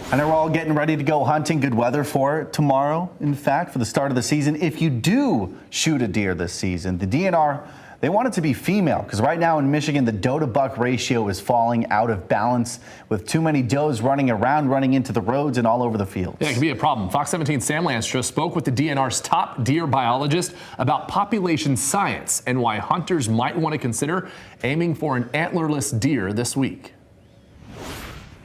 I know we're all getting ready to go hunting. Good weather for it tomorrow, in fact, for the start of the season. If you do shoot a deer this season, the DNR, they want it to be female, because right now in Michigan, the doe to buck ratio is falling out of balance with too many does running around, running into the roads and all over the fields. Yeah, it can be a problem. Fox 17's Sam Lanstra spoke with the DNR's top deer biologist about population science and why hunters might want to consider aiming for an antlerless deer this week.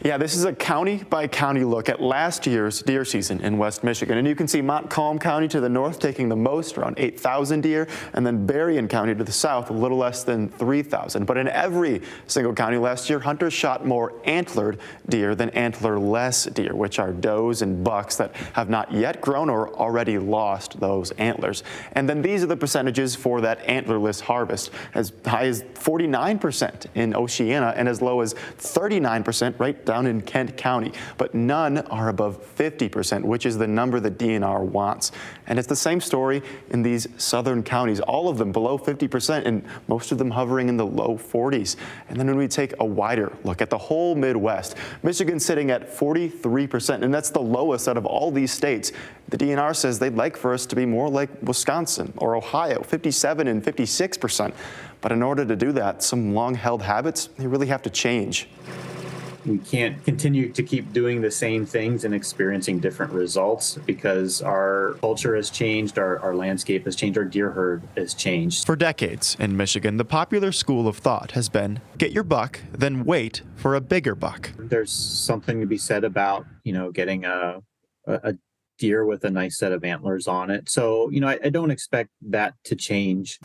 Yeah, this is a county-by-county look at last year's deer season in West Michigan. And you can see Montcalm County to the north taking the most, around 8,000 deer, and then Berrien County to the south, a little less than 3,000. But in every single county last year, hunters shot more antlered deer than antlerless deer, which are does and bucks that have not yet grown or already lost those antlers. And then these are the percentages for that antlerless harvest, as high as 49% in Oceana and as low as 39% right down in Kent County, but none are above 50%, which is the number the DNR wants. And it's the same story in these southern counties, all of them below 50% and most of them hovering in the low 40s. And then when we take a wider look at the whole Midwest, Michigan's sitting at 43%, and that's the lowest out of all these states. The DNR says they'd like for us to be more like Wisconsin or Ohio, 57 and 56%. But in order to do that, some long-held habits, they really have to change. We can't continue to keep doing the same things and experiencing different results because our culture has changed, our landscape has changed, our deer herd has changed. For decades in Michigan, the popular school of thought has been get your buck, then wait for a bigger buck. There's something to be said about, getting a deer with a nice set of antlers on it. So, I don't expect that to change.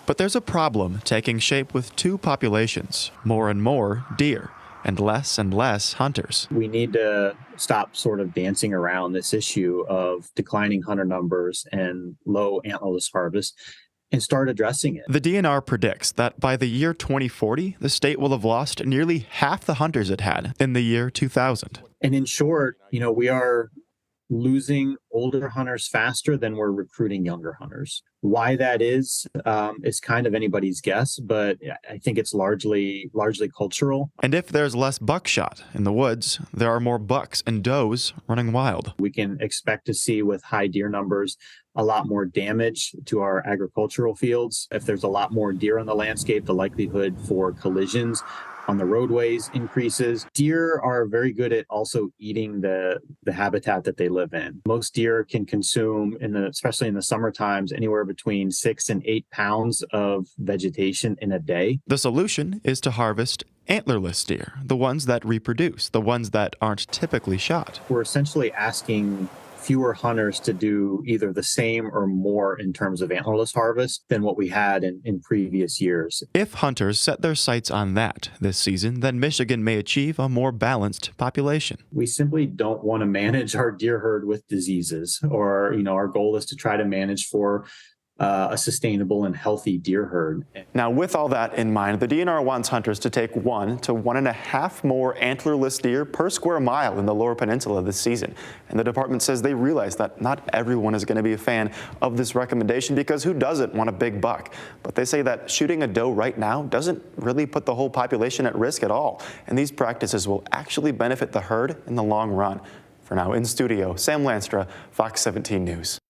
But there's a problem taking shape with two populations, more and more deer, and less hunters. We need to stop sort of dancing around this issue of declining hunter numbers and low antlerless harvest and start addressing it. The DNR predicts that by the year 2040, the state will have lost nearly half the hunters it had in the year 2000. And in short, we are losing older hunters faster than we're recruiting younger hunters. Why that is kind of anybody's guess, but I think it's largely cultural. And if there's less buckshot in the woods, there are more bucks and does running wild. We can expect to see with high deer numbers a lot more damage to our agricultural fields. If there's a lot more deer on the landscape, the likelihood for collisions on the roadways increases. Deer are very good at also eating the habitat that they live in. Most deer can consume, especially in the summer times, anywhere between 6 and 8 pounds of vegetation in a day. The solution is to harvest antlerless deer, the ones that reproduce, the ones that aren't typically shot. We're essentially asking fewer hunters to do either the same or more in terms of antlerless harvest than what we had in previous years. If hunters set their sights on that this season, then Michigan may achieve a more balanced population. We simply don't want to manage our deer herd with diseases, or, our goal is to try to manage for a sustainable and healthy deer herd. Now, with all that in mind, the DNR wants hunters to take 1 to 1.5 more antlerless deer per square mile in the Lower Peninsula this season. And the department says they realize that not everyone is going to be a fan of this recommendation, because who doesn't want a big buck? But they say that shooting a doe right now doesn't really put the whole population at risk at all. And these practices will actually benefit the herd in the long run. For now, in studio, Sam Lanstra, Fox 17 News.